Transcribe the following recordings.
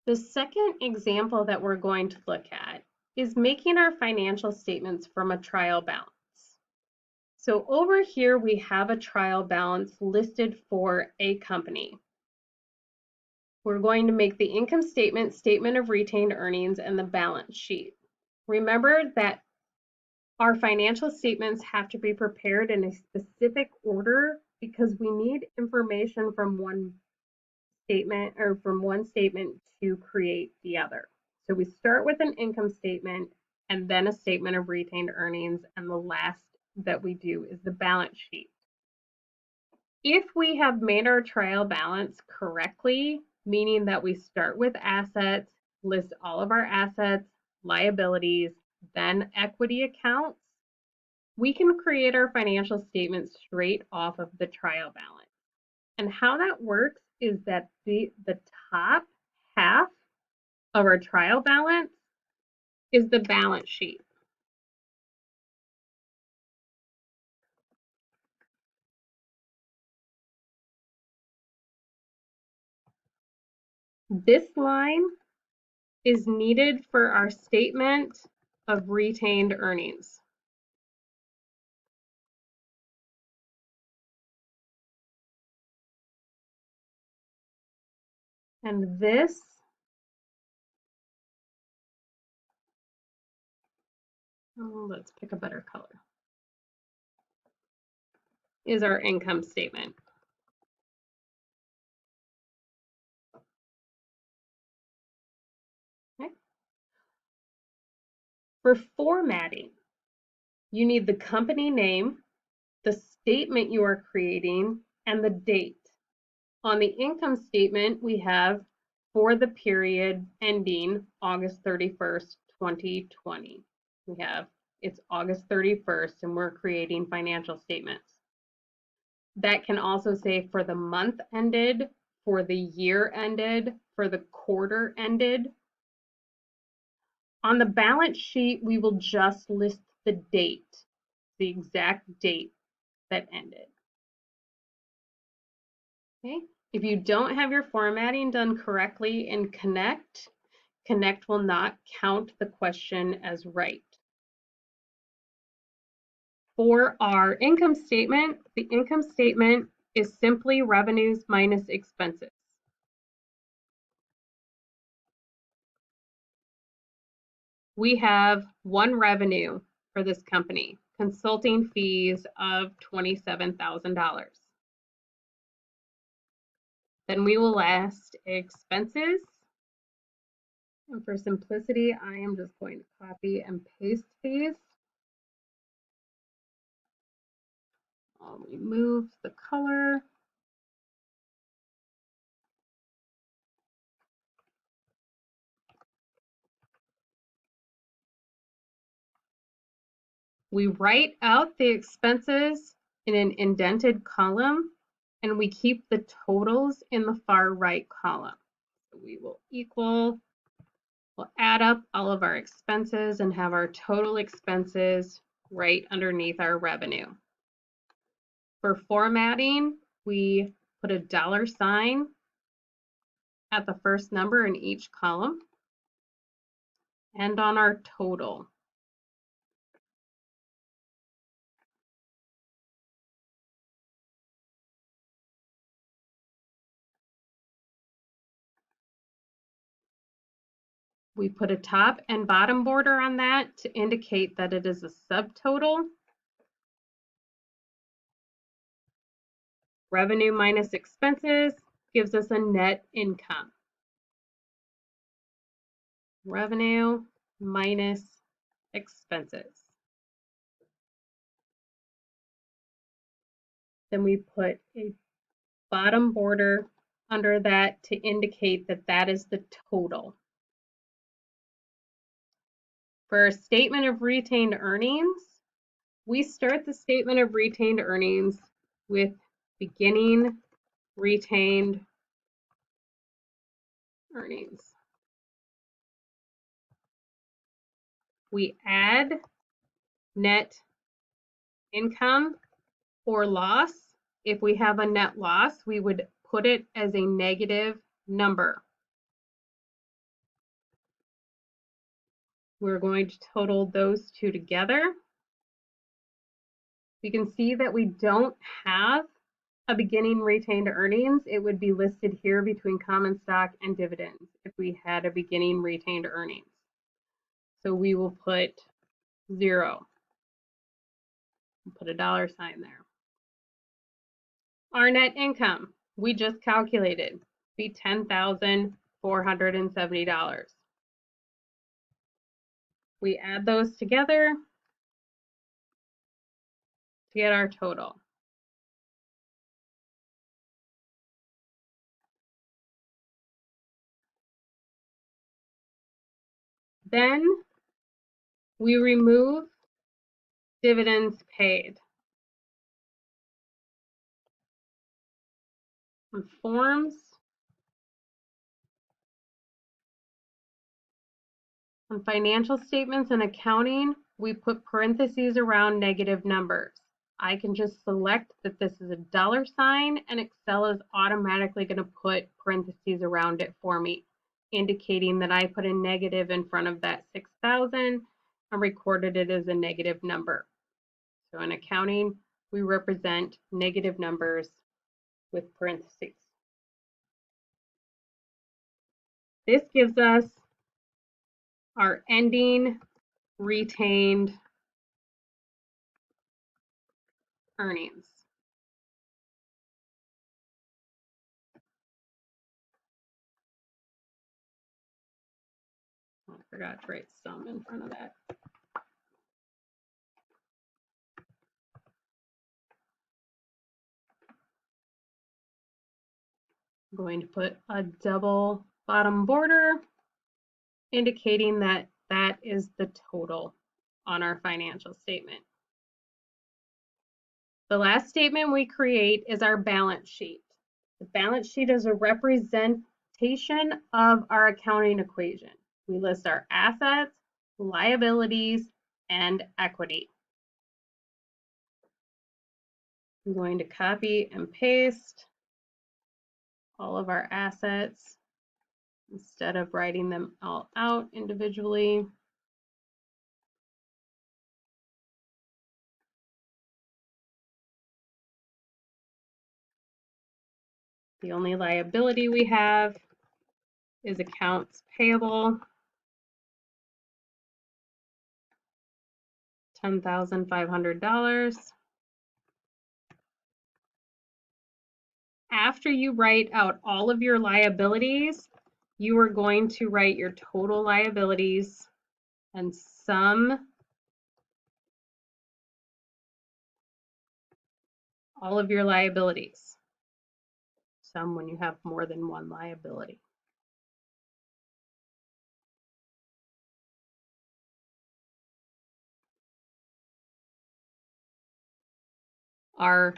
The second example that we're going to look at is making our financial statements from a trial balance. So over here, we have a trial balance listed for a company. We're going to make the income statement, statement of retained earnings, and the balance sheet. Remember that our financial statements have to be prepared in a specific order because we need information from one statement to create the other. So we start with an income statement and then a statement of retained earnings, and the last that we do is the balance sheet. If we have made our trial balance correctly, meaning that we start with assets, list all of our assets, liabilities, then equity accounts, we can create our financial statement straight off of the trial balance. And how that works is that the top half of our trial balance is the balance sheet. This line is needed for our statement of retained earnings. And this let's pick a better color, is our income statement. Okay. For formatting, you need the company name, the statement you are creating, and the date. On the income statement, we have for the period ending August 31st, 2020. We have it's August 31st and we're creating financial statements. That can also say for the month ended, for the year ended, for the quarter ended. On the balance sheet, we will just list the date, the exact date that ended. Okay. If you don't have your formatting done correctly in Connect, Connect will not count the question as right. For our income statement, the income statement is simply revenues minus expenses. We have one revenue for this company, consulting fees of $27,000. Then we will list expenses. And for simplicity, I am just going to copy and paste these. I'll remove the color. We write out the expenses in an indented column, and we keep the totals in the far right column. So we will we'll add up all of our expenses and have our total expenses right underneath our revenue. For formatting, we put a $sign at the first number in each column and on our total. We put a top and bottom border on that to indicate that it is a subtotal. Revenue minus expenses gives us a net income. Revenue minus expenses. Then we put a bottom border under that to indicate that that is the total. For a statement of retained earnings, we start the statement of retained earnings with beginning retained earnings. We add net income or loss. If we have a net loss, we would put it as a negative number. We're going to total those two together. We can see that we don't have a beginning retained earnings. It would be listed here between common stock and dividends if we had a beginning retained earnings. So we will put 0. We'll put a $sign there. Our net income, we just calculated, be $10,470. We add those together to get our total. Then we remove dividends paid. On forms, on financial statements and accounting, we put parentheses around negative numbers. I can just select that this is a $sign and Excel is automatically going to put parentheses around it for me, indicating that I put a negative in front of that 6,000 and recorded it as a negative number. So in accounting, we represent negative numbers with parentheses. This gives us our ending retained earnings. I forgot to write sum in front of that. I'm going to put a double bottom border indicating that that is the total on our financial statement. The last statement we create is our balance sheet. The balance sheet is a representation of our accounting equation. We list our assets, liabilities, and equity. I'm going to copy and paste all of our assets instead of writing them all out individually. The only liability we have is accounts payable, $10,500. After you write out all of your liabilities, you are going to write your total liabilities and sum all of your liabilities. Sum when you have more than one liability. Our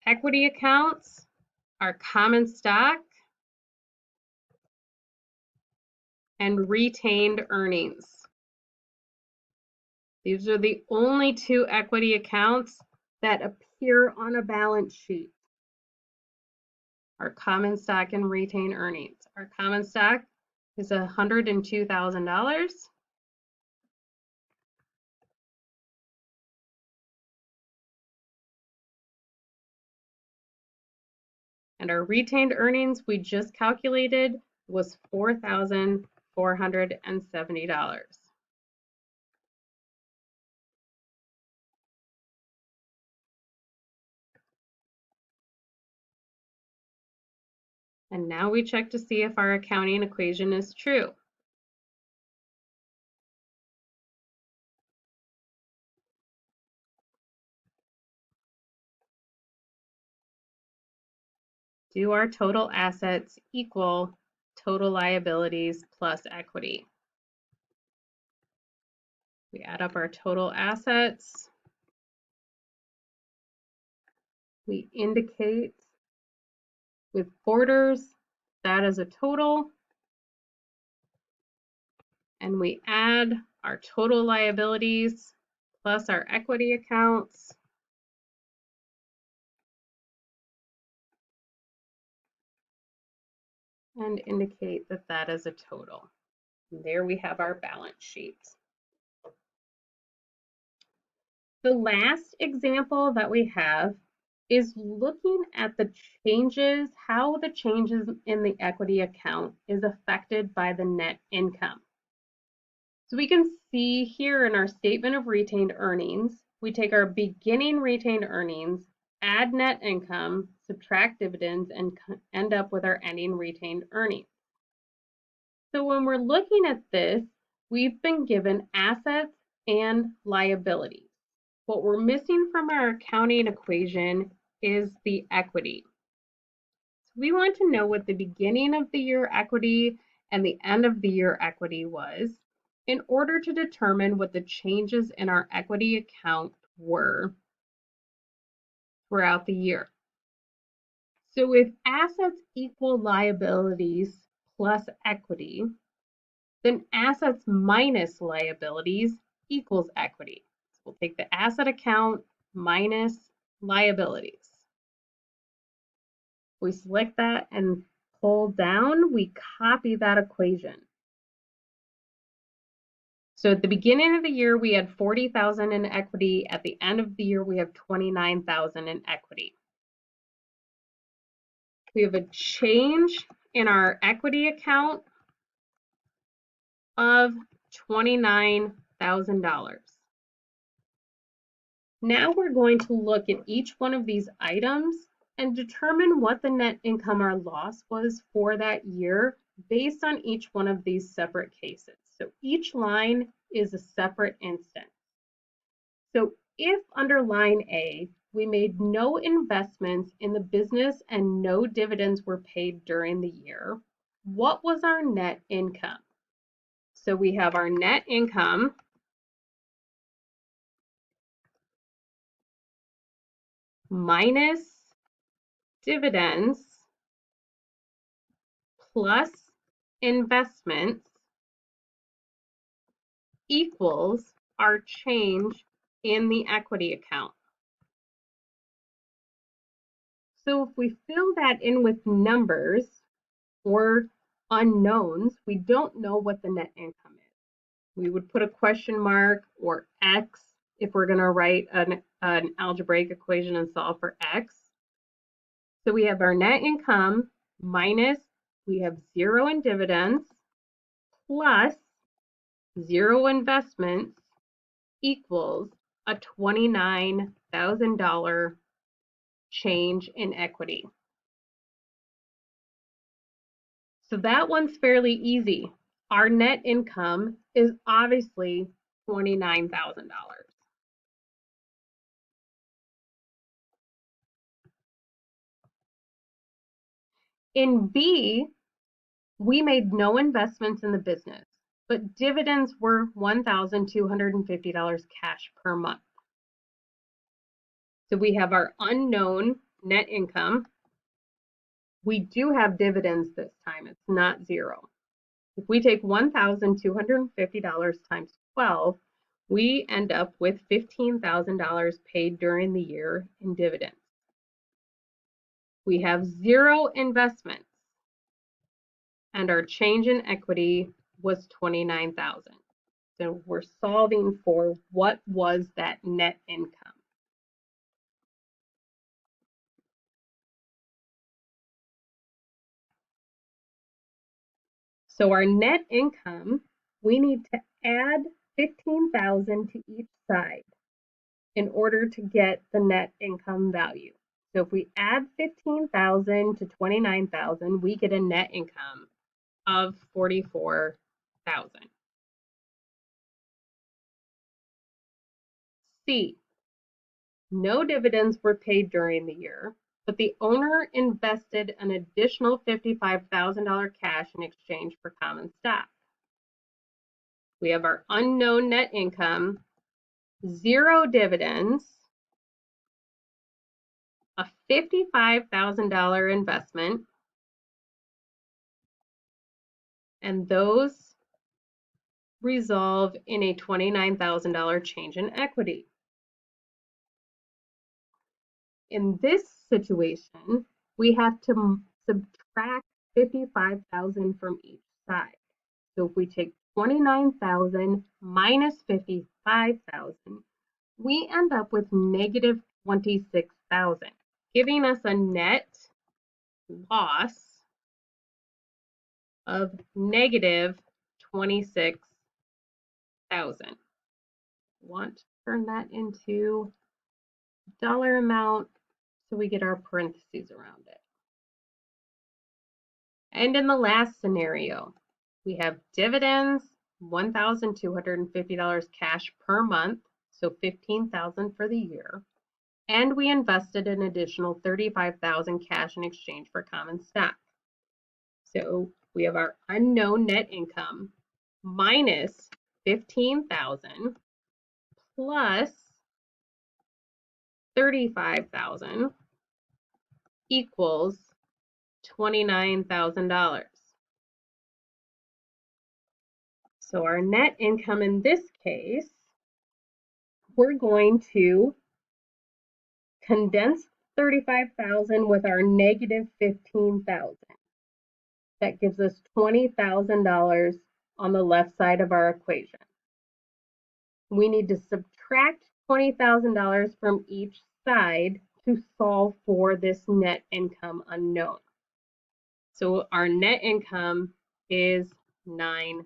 equity accounts, our common stock, and retained earnings. These are the only two equity accounts that appear on a balance sheet. Our common stock and retained earnings. Our common stock is $102,000. And our retained earnings we just calculated was $4,470. And now we check to see if our accounting equation is true. Do our total assets equal total liabilities plus equity? We add up our total assets. We indicate with borders that is a total. And we add our total liabilities plus our equity accounts. And indicate that that is a total. And there we have our balance sheet. The last example that we have is looking at the changes, how the changes in the equity account is affected by the net income. So we can see here in our statement of retained earnings, we take our beginning retained earnings, add net income, subtract dividends, and end up with our ending retained earnings. So when we're looking at this, we've been given assets and liabilities. What we're missing from our accounting equation is the equity. So we want to know what the beginning of the year equity and the end of the year equity was in order to determine what the changes in our equity account were throughout the year. So if assets equal liabilities plus equity, then assets minus liabilities equals equity. So we'll take the asset account minus liabilities. We select that and pull down, we copy that equation. So at the beginning of the year, we had 40,000 in equity. At the end of the year, we have 29,000 in equity. We have a change in our equity account of $29,000. Now we're going to look at each one of these items and determine what the net income or loss was for that year based on each one of these separate cases. So each line is a separate instance. So if under line A, we made no investments in the business and no dividends were paid during the year, what was our net income? So we have our net income minus dividends plus investments equals our change in the equity account. So if we fill that in with numbers or unknowns, we don't know what the net income is. We would put a question mark or X if we're going to write an algebraic equation and solve for X. So we have our net income minus, we have 0 in dividends, plus 0 investments equals a $29,000 change in equity. So that one's fairly easy. Our net income is obviously $29,000. In B, we made no investments in the business, but dividends were $1,250 cash per month. So we have our unknown net income. We do have dividends this time, it's not 0. If we take $1,250 times 12, we end up with $15,000 paid during the year in dividends. We have 0 investments, and our change in equity was $29,000. So we're solving for what was that net income. So our net income, we need to add 15,000 to each side in order to get the net income value. So if we add 15,000 to 29,000, we get a net income of 44,000. C, no dividends were paid during the year, but the owner invested an additional $55,000 cash in exchange for common stock. We have our unknown net income, 0 dividends, a $55,000 investment, and those resolve in a $29,000 change in equity. In this situation, we have to subtract 55,000 from each side. So if we take 29,000 minus 55,000, we end up with negative 26,000, giving us a net loss of negative 26,000. Want to turn that into dollar amount so we get our parentheses around it. And in the last scenario, we have dividends, $1,250 cash per month, so $15,000 for the year. And we invested an additional $35,000 cash in exchange for common stock. So we have our unknown net income minus 15,000 plus 35,000 equals $29,000. So our net income in this case, we're going to condense 35,000 with our negative 15,000. That gives us $20,000 on the left side of our equation. We need to subtract $20,000 from each side to solve for this net income unknown. So our net income is $9,000.